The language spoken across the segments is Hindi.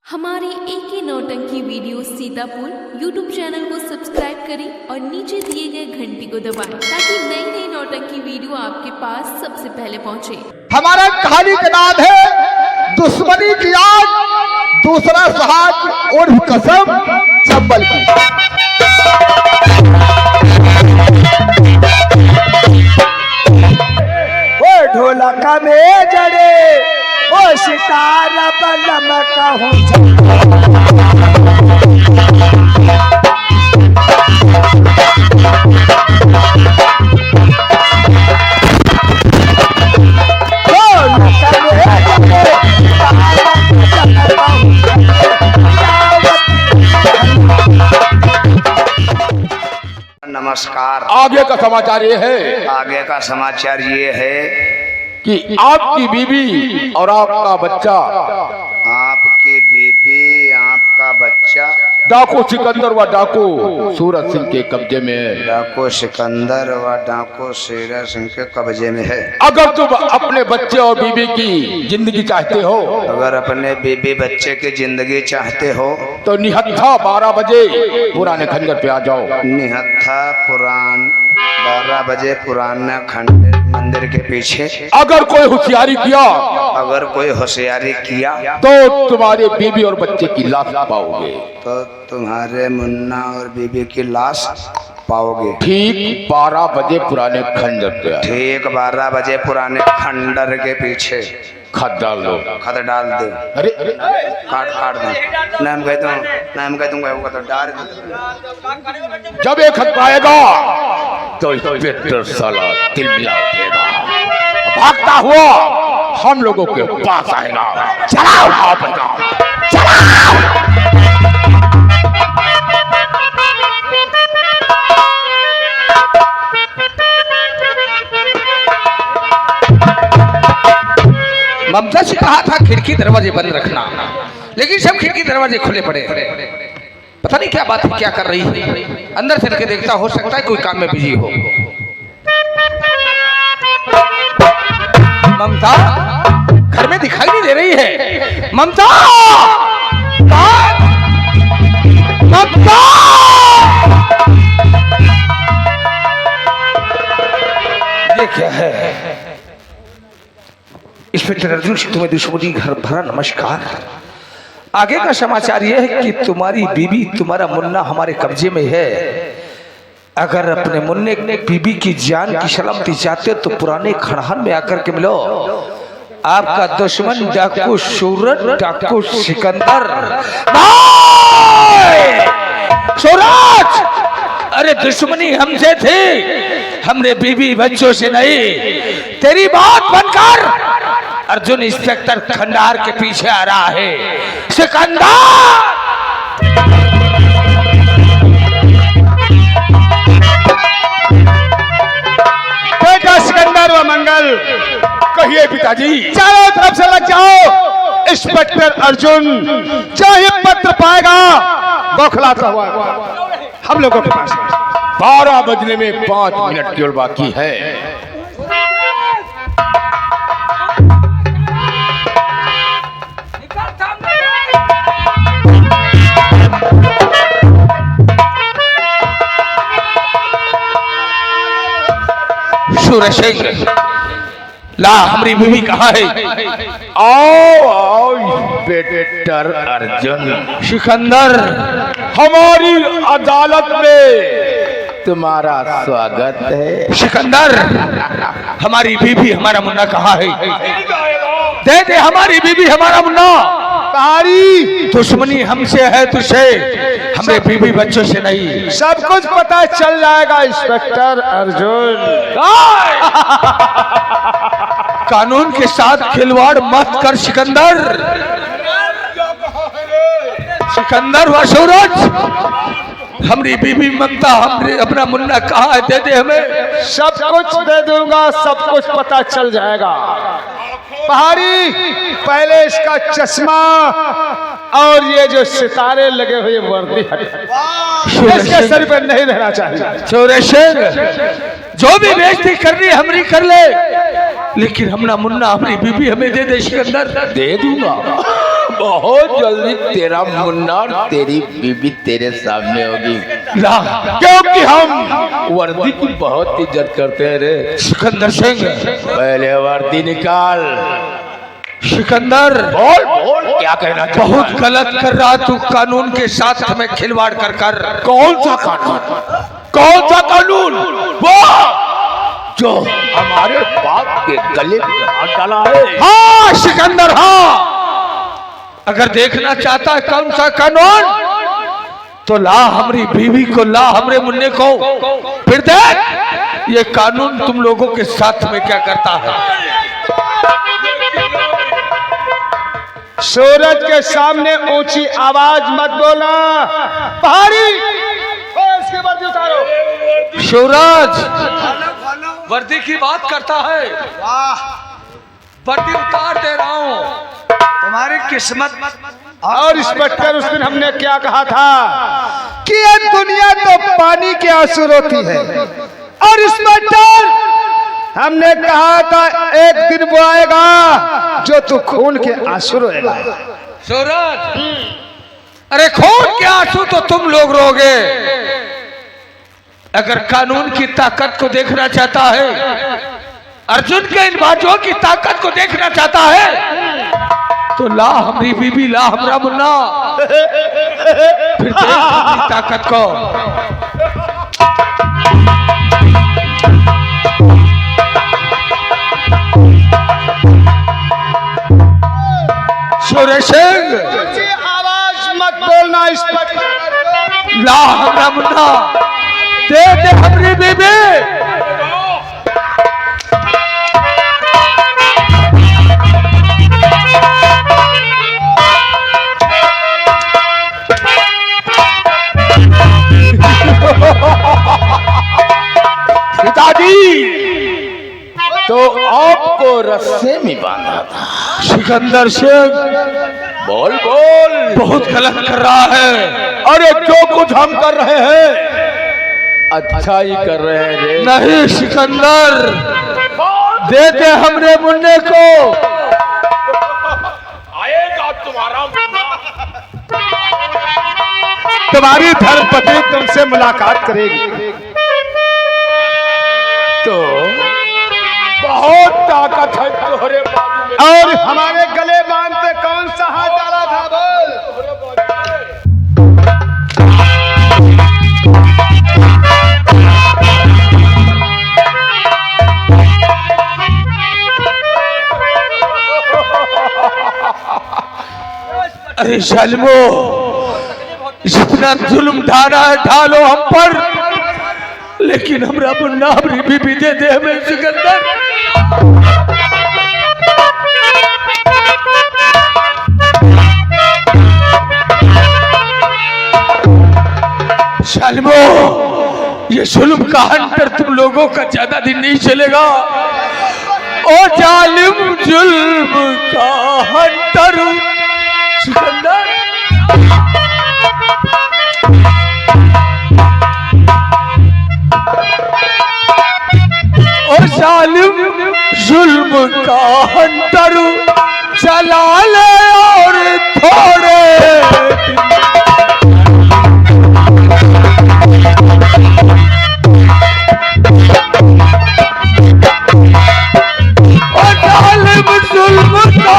हमारे एक ही नौटंकी वीडियो सीतापुर यूट्यूब चैनल को सब्सक्राइब करें और नीचे दिए गए घंटी को दबाएं ताकि नई नई नौटंकी वीडियो आपके पास सबसे पहले पहुंचे। हमारा कहानी का नाम है दुश्मनी की आग, दूसरा सुहाग और कसम चंबल की। ओ ढोलक में जड़े ओ सितारा बलम कहूँ नमस्कार। आगे का समाचार ये है आगे का समाचार ये है कि आपकी बीबी और आपका बच्चा, आपकी बीबी आपका बच्चा डाकू सिकंदर व डाकू सूरज सिंह के कब्जे में है। डाकू सिकंदर व डाकू सूरज सिंह के कब्जे में है। अगर तुम अपने बच्चे और बीबी की जिंदगी चाहते हो अगर अपने बीबी बच्चे की जिंदगी चाहते हो तो निहत्था 12 बजे पुराने खंजर पे आ जाओ। निहत्था 12 बजे पुराना खंडर मंदिर के पीछे। अगर कोई होशियारी किया अगर कोई होशियारी किया तो तुम्हारे बीबी और बच्चे की लाश पाओगे। तो तुम्हारे मुन्ना और बीबी की लाश पाओगे। ठीक 12 बजे पुराने खंजर पे आओ। ठीक 12 बजे पुराने खंडर के पीछे खत डाल दो। खत डाल दे। अरे काट दो। नाम कहता हूँ तो डाल दो। जब एक खत पाएगा तो इंस्पेक्टर साला तिलमिला उठेगा, भागता हुआ हम लोगों के पास आएगा। चलाओ चलाओ। ममता से कहा था खिड़की दरवाजे बंद रखना, लेकिन सब खिड़की दरवाजे खुले पड़े। पता नहीं क्या बात है, क्या कर रही है। अंदर चल के देखता, हो सकता है कोई काम में बिजी हो। ममता घर में दिखाई नहीं दे रही है। ममता ममता ये क्या है? इंस्पेक्टर अर्जुन से तुम्हें दुश्मनी घर भरा नमस्कार। आगे का समाचार यह है कि तुम्हारी बीबी तुम्हारा मुन्ना हमारे कब्जे में है। अगर अपने मुन्ने ने बीबी की जान की सलामती चाहते हो तो पुराने खड़हन में आकर के मिलो। आपका दुश्मन डाकू सूरज, डाकू सिकंदर। सूरज, अरे दुश्मनी हमसे थी, हमने बीबी बच्चों से नहीं। तेरी बात बनकर अर्जुन इंस्पेक्टर खंडार के पीछे आ रहा है। सिकंदर बेटा सिकंदर व मंगल, कहिए पिताजी। चारों तरफ से लग जाओ। इंस्पेक्टर अर्जुन चाहे पत्र पाएगा बौखलाता हुआ हम लोगों के पास 12 बजने में 5 मिनट केवल बाकी है। सूरज सिंह, ला हमारी बीवी कहाँ है? आओ इंस्पेक्टर अर्जुन। सिकंदर, हमारी अदालत में तुम्हारा स्वागत है। सिकंदर, हमारी बीवी हमारा मुन्ना कहाँ है? दे दे हमारी बीवी हमारा मुन्ना। तारी दुश्मनी हमसे है तुझे, हमें बीवी बच्चों से नहीं। सब कुछ पता चल जाएगा इंस्पेक्टर अर्जुन। कानून के साथ खिलवाड़ मत कर सिकंदर। सिकंदर व सूरज, हमारी बीबी ममता, हमने अपना मुन्ना कहाँ है? दे दे हमें। सब कुछ दे दूंगा, सब कुछ पता चल जाएगा। पहाड़ी, पहले इसका चश्मा और ये जो सितारे लगे हुए वर्दी इसके सर पे नहीं रहना चाहिए। सूरज सिंह, जो भी बेइज्जती करनी हमरी कर ले, लेकिन हमना मुन्ना हमारी बीबी हमें दे दे सिकंदर। दे दूंगा बहुत जल्दी। तेरा मुन्ना और तेरी बीबी तेरे सामने होगी, ला क्योंकि हम वर्दी की बहुत इज्जत करते हैं रे। सिकंदर सिंह, पहले वर्दी निकाल। सिकंदर बोल बोल क्या कहना चाहता है? बहुत गलत कर रहा तू, कानून के साथ हमें खिलवाड़ कर कर। कौन सा कानून? कौन सा कानून? वो जो हमारे बाप के गले में हाथ डाला है। हाँ सिकंदर, हाँ। अगर देखना चाहता है कौन सा कानून, तो ला हमारी बीवी को, ला हमरे मुन्ने को, फिर देख ये कानून तुम लोगों के साथ में क्या करता है। सूरज के सामने ऊंची आवाज मत बोलना, भारी इसके वर्दी उतारो। सूरज वर्दी की बात करता है, वर्दी उतार दे रहा हूं। तुम्हारी किस्मत। और इंस्पेक्टर उस दिन हमने क्या कहा था कि ये दुनिया तो पानी के आंसू रोती है, और इंस्पेक्टर हमने कहा था एक दिन वो आएगा जो तू खून के आंसू रोएगा। सूरज, अरे खून के आंसू तो तुम लोग रोगे। अगर कानून की ताकत को देखना चाहता है, अर्जुन के इन बाजुओं की ताकत को देखना चाहता है, तो ला हमारी बीबी, ला हमारा मुन्ना, फिर देख हमारी ताकत को। सूरज सिंह, आवाज मत बोलना इंस्पेक्टर। ला हमारा मुन्ना, दे दे हमारी बीबी। पिताजी तो आपको रस्से में बांधा था। सिकंदर सिंह बोल बोल। बहुत गलत कर रहा है। अरे जो कुछ हम कर रहे हैं अच्छा ही कर रहे हैं रे। नहीं सिकंदर, दे दे हमरे मुन्ने को। आएगा तुम्हारा तुम्हारी धर्मपत्नी तुमसे मुलाकात करेगी। तो बहुत ताकत है तुम्हारे बाजू में। और हमारे गले बांध पे कौन सा हाथ डाला था बोल। अरे जालिमो, जितना जुल्म ढाना है ढालो हम पर, लेकिन हमरा मुन्ना हमारी बीबी दे दे हमें सिकंदर। जालिमो, ये जुल्म का हंटर तुम लोगों का ज्यादा दिन नहीं चलेगा। ओ जालिम जुल्म का हंटर सिकंदर। ओ जालिम जुल्म का हंटर चला ले और थोड़े जुल्म का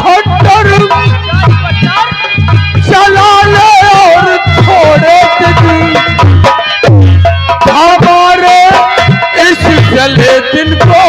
हंटर चला ले और थोड़े दिन हमारे इस जले दिन को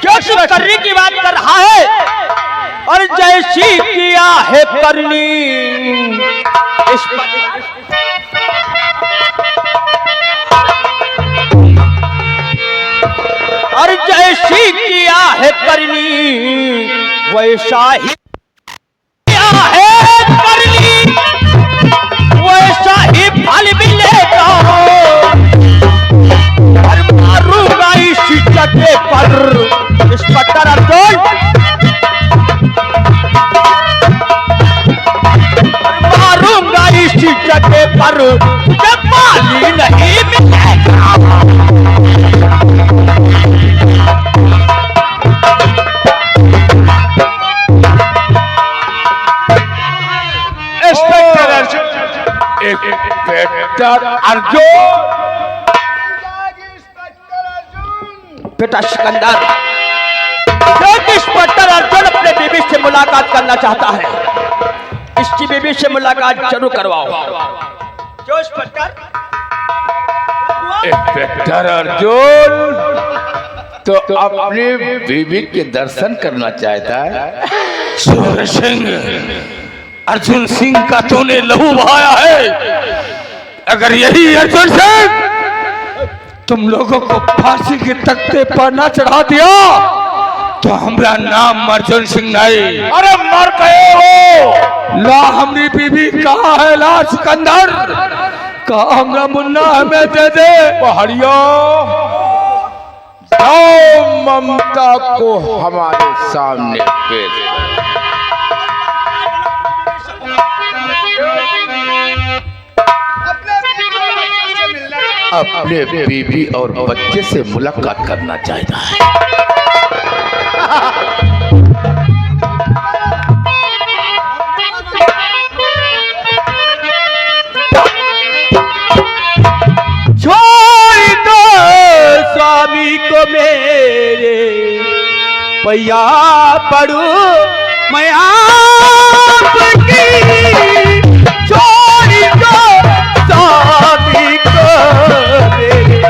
क्योंकि करनी की बात कर रहा है और जैसी किया है करनी इस और जैसी किया है करनी वैसा ही किया है करनी वैसा ही फल मिलेगा और मारूंगा इसी चटे पर इस पत्थर अर्जुन मारूंगा इसी चटे पर जब पाली नहीं मिलेगा। इंस्पेक्टर अर्जुन, इंस्पेक्टर अर्जुन, बेटा सिकंदर इंस्पेक्टर अर्जुन अपने बीबी से मुलाकात करना चाहता है, इसकी बीबी से मुलाकात जरूर करवाओ। क्यों इंस्पेक्टर? इंस्पेक्टर अर्जुन तो अपनी बीवी के दर्शन करना चाहता है। सूर्य सिंह, अर्जुन सिंह का तूने लहू बहाया है। अगर यही अर्जुन सिंह तुम लोगों को फांसी के तख्ते पर ना चढ़ा दिया तो हमारा नाम अर्जुन सिंह नहीं। अरे मर गए हो। ला हमारी बीबी कहाँ है? ला सिकंदर कहा हमरा मुन्ना हमें दे दे। पहाड़ियों जाओ ममता को हमारे सामने पेश करो। अपने बीवी और बच्चे से मुलाकात करना चाहता है। छोड़ दो स्वामी को मेरे पैया पड़ू मैं आपकी। छोड़ दो स्वामी को मेरे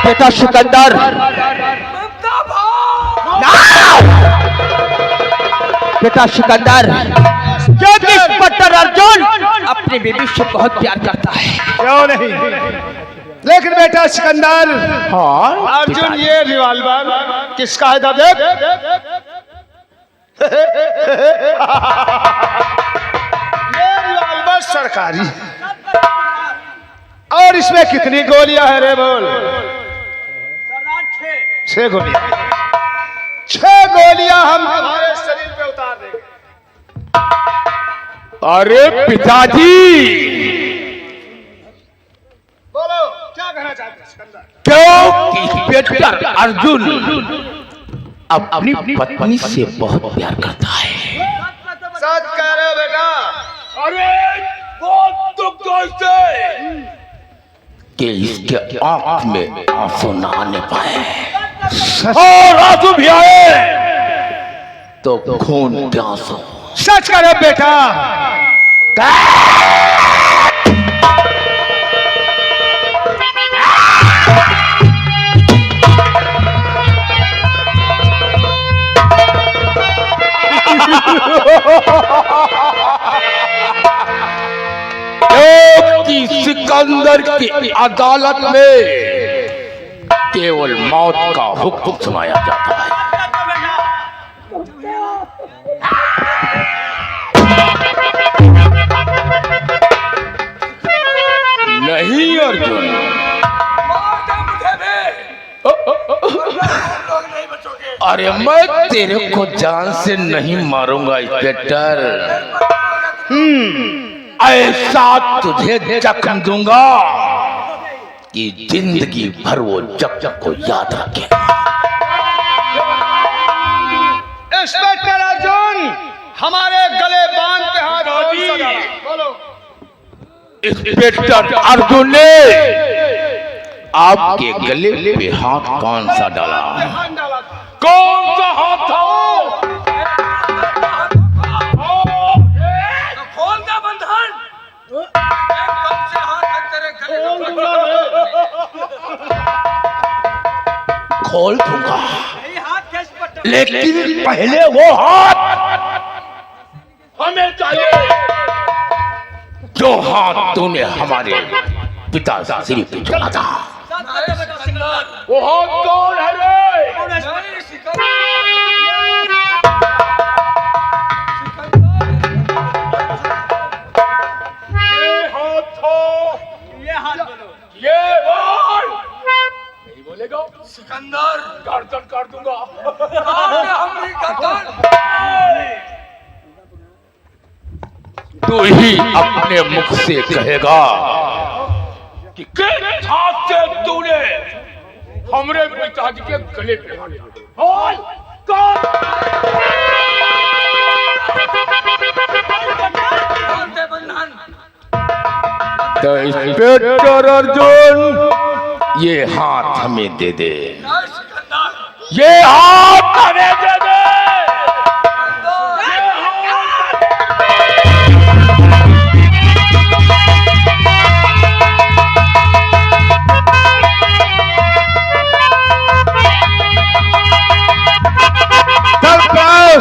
बेटा सिकंदर बेटा सिकंदर क्योंकि इंस्पेक्टर अर्जुन अपनी बीबी से बहुत प्यार करता है। क्यों नहीं? लेकिन बेटा सिकंदर, हाँ अर्जुन ये रिवॉल्वर किसका है दादे? ये रिवॉल्वर सरकारी है। और इसमें कितनी गोलियां है रे बोल? 6 गोलियां। 6 गोलियां हम तुम्हारे शरीर पे उतार देंगे। अरे पिताजी बोलो क्या कहना चाहते हैं सिकंदर? क्यों इंस्पेक्टर अर्जुन अपनी पत्नी से बहुत प्यार करता है। सच कह रहे हो बेटा? अरे बहुत दुख दोस्ते कि इसके आंख में आंसू ना आने पाए और आंसू भी आए तो खून प्यास हो। सच कह रहे हो बेटा? सिकंदर सिकंदर की अदालत में केवल मौत का हुक्म सुनाया जाता है। नहीं अर्जुन, अरे मैं तेरे को जान से नहीं मारूंगा इंस्पेक्टर, ऐसा तुझे जख्म दूंगा कि जिंदगी भर वो जख्म को याद रखे। इंस्पेक्टर अर्जुन, हमारे गले बांध के हाथ बोलो। इंस्पेक्टर अर्जुन ने आपके गले पे हाथ कौन सा डाला? कौन सा हाथ था वो? खोल दा बंधन। कौन से हाथ तेरे गले खोल दूंगा, हाथ कैसे पट्टा? लेकिन पहले वो हाथ हमें चाहिए जो हाथ तूने हमारे पिता श्री पे चला था। वो हाथ कौन है रे? ये बोल। नहीं बोलेगा सिकंदर, गर्दन काट दूंगा। तू ही अपने मुख से कहेगा कि किस हाथ से तूने हमरे पिताजी के गले पे हाथ डाला। बोल कौन? तो इंस्पेक्टर अर्जुन, ये हाथ हमें दे दे, ये हाथ हमें दे दे।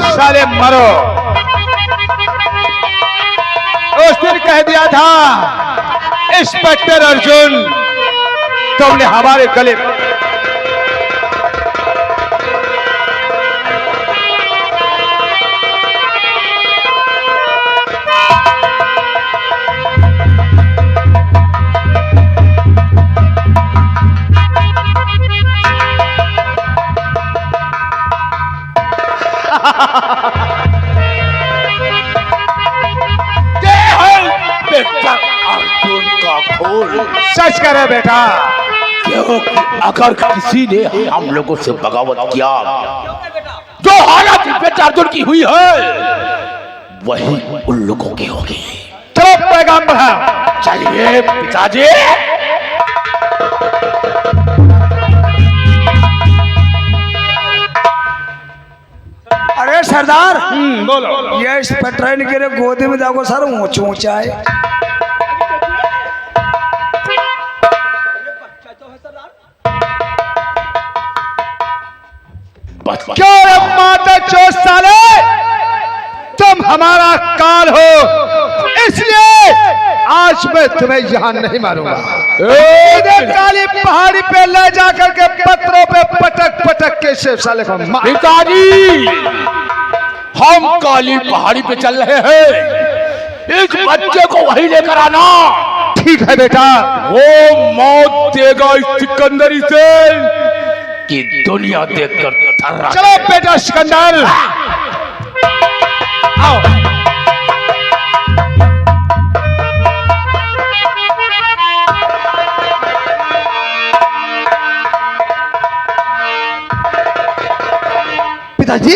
साले मरो। उस दिन कह दिया था इंस्पेक्टर अर्जुन, तुमने हमारे गले अर्जुन का खोल। सच करे बेटा, क्योंकि अगर किसी ने हम लोगों से बगावत किया, जो हालत इंस्पेक्टर अर्जुन की हुई है वही उन लोगों की होगी। चलो पैगाम बढ़ा। चलिए पिताजी। अरे सरदार, बोलो। ये इंस्पेक्टर के गोदी में देखो सर, ऊंचा ऊंचा है। क्यों रे माता चोर साले, तुम हमारा काल हो, इसलिए आज मैं तुम्हें यहाँ नहीं मारूंगा। इधर काली पहाड़ी पे ले जाकर के पत्थरों पे पटक पटक के से साले को मार। पिताजी, हम काली पहाड़ी पे चल रहे हैं, इस बच्चे को वहीं लेकर आना। ठीक है बेटा। वो मौत देगा इस सिकंदरी से कि दुनिया देखकर थर्रा। चलो बेटा सिकंदर, आओ। पिताजी,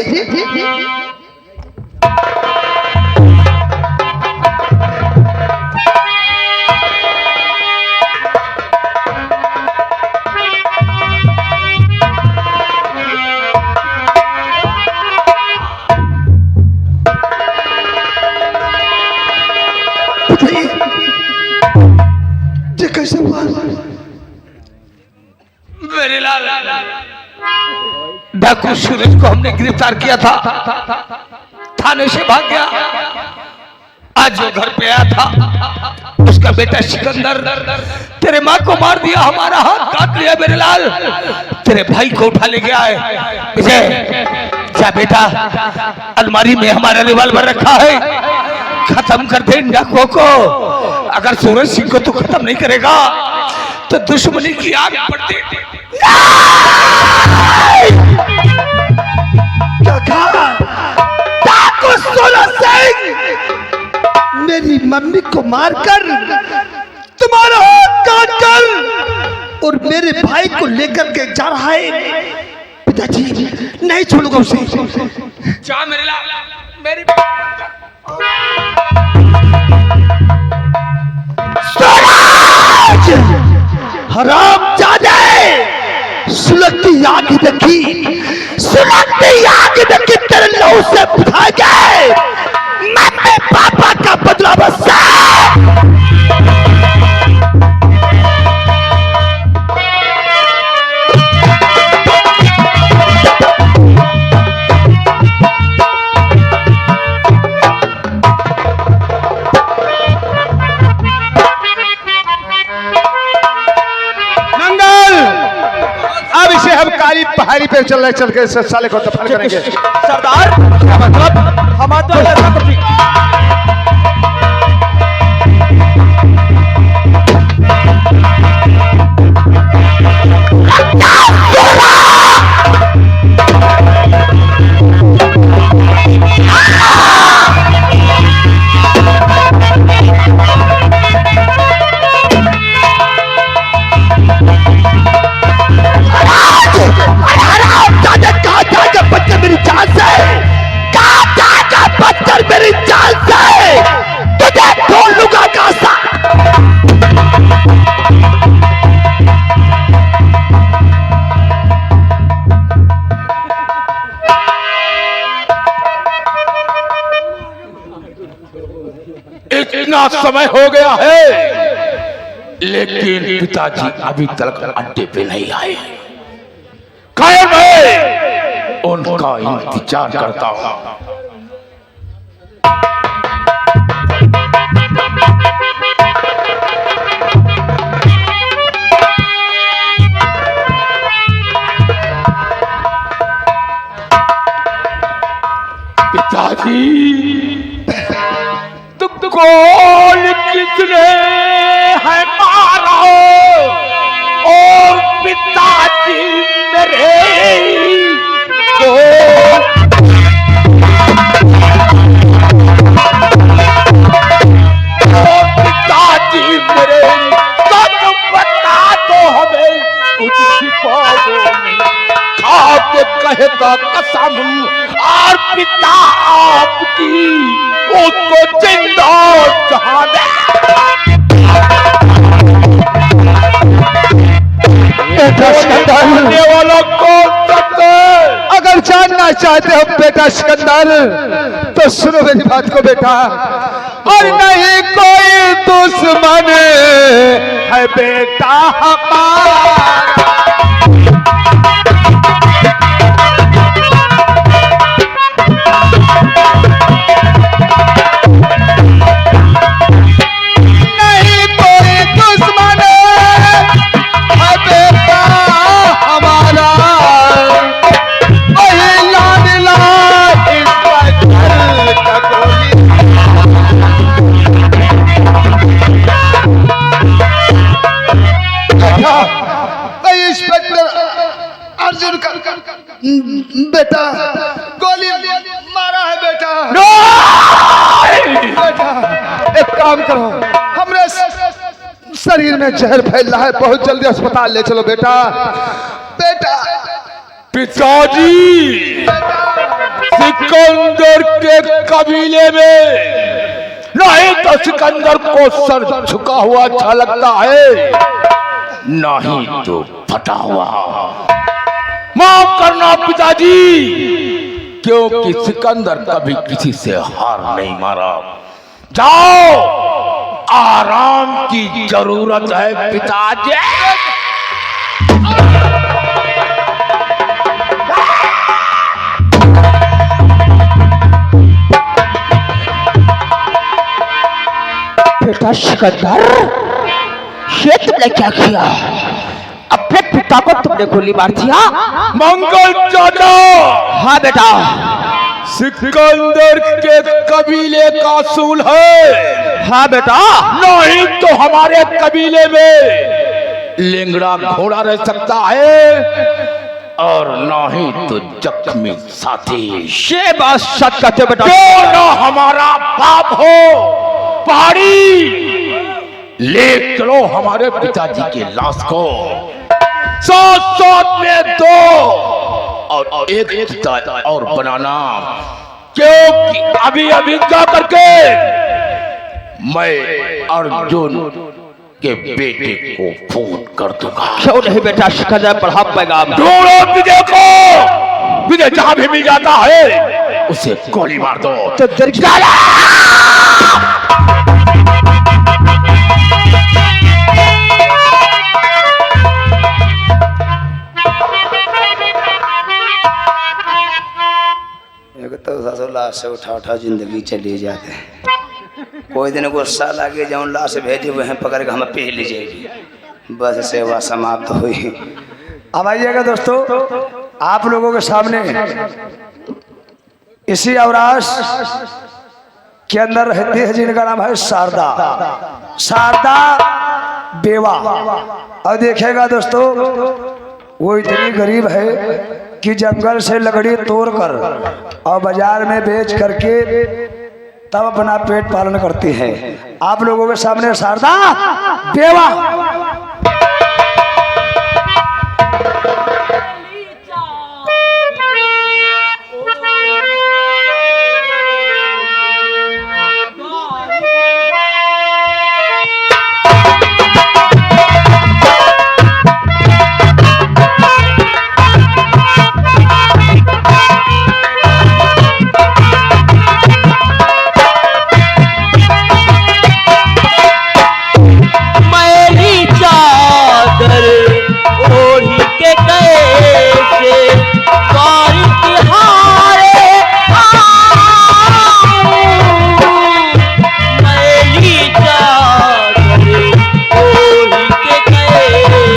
मेरे लाल, डाकू सूरज को हमने गिरफ्तार किया था, थाने से भाग गया। आज जो घर पे आया था उसका बेटा सिकंदर तेरे माँ को मार दिया, हमारा हाथ काट लिया मेरे लाल, तेरे भाई को उठा ले गया है। विजय जा बेटा, अलमारी में हमारा रिवॉल्वर रखा है, खत्म कर दे इन डाकुओं को। अगर सूरज सिंह को तू खत्म नहीं करेगा तो दुश्मनी की आग बढ़ती। डाकू सूरज सिंह मेरी मम्मी को मारकर, तुम्हारा हाथ काटकर और मेरे भाई को लेकर के जा रहा है। पिताजी नहीं छोड़ूंगा उसे। जा मेरे लाल, मेरी हरामजादे, सुलगती आग देखी, सुलगती आग देखी तेरे लहू से बुझाएंगे। मैं पापा का बदला बस। अब इसे हम काली पहाड़ी पे चल के साले को दफन करेंगे। सरदार क्या मतलब? हमारा तो ऐसा कुछ मेरी जान से तुझे ढूंढ लूंगा कासा। इतना समय हो गया है लेकिन पिताजी अभी तक अड्डे पे नहीं आए। कायम है, उनका इंतजार करता हूं। पिताजी तुमको किसने है मारा और पिताजी मेरे को और पिताजी मेरे तो तुम बता दो हमें कुछ सिखाओ। खा के कहता कसम और पिता आपकी उसको जिंदा जहां दे। वालों को अगर जानना चाहते हो बेटा सिकंदर तो सुनो मेरी बात को बेटा। और नहीं कोई दुश्मन है बेटा हमारा। अर्जुन का बेटा गोली मारा है बेटा। बेटा एक काम करो, हमरे शरीर में जहर फैल रहा है, बहुत जल्दी अस्पताल ले चलो बेटा। बेटा पिताजी सिकंदर के कबीले में नहीं तो सिकंदर को सर झुका हुआ अच्छा लगता है, नहीं तो फटा हुआ। माफ करना पिताजी, क्योंकि सिकंदर कभी किसी से हार नहीं मारा। जाओ, आराम की जरूरत है पिताजी। सिकंदर, ये तुमने क्या किया? अपने पिता को तुमने गोली मार दिया? मंगल चाचा, हाँ बेटा। सिकंदर के कबीले का असूल है। हाँ बेटा। नहीं तो हमारे कबीले में लेंगड़ा घोड़ा रह सकता है और नहीं तो जख्मी साथी। ये बात सच कहते बेटा। क्यों ना हमारा बाप हो पहाड़ी, ले चलो हमारे पिताजी की लाश को, साथ साथ में दो और एक चिता और बनाना, क्योंकि अभी अभी जा करके मैं अर्जुन के बेटे को फोन कर दूंगा। क्यों नहीं बेटा सिकंदर, बढ़ा पैगाम। ढूंढो विजय को, विजय जहां भी मिल जाता है उसे गोली मार दो। तो तो ससुर लाश से उठा उठा जिंदगी चली जाते हैं। कोई दिन गुस्सा लगे जब लाश भेजे वह पकड़ के हमें पी लीजिएगी। बस सेवा समाप्त हुई। अब आइएगा दोस्तों, आप लोगों के सामने इसी अवराश के अंदर रहती है जिनका नाम है शारदा। शारदा बेवा। और देखिएगा दोस्तों, वो इतनी गरीब है कि जंगल से लकड़ी तोड़कर और बाजार में बेच करके तब अपना पेट पालन करती है। आप लोगों के सामने शारदा बेवा।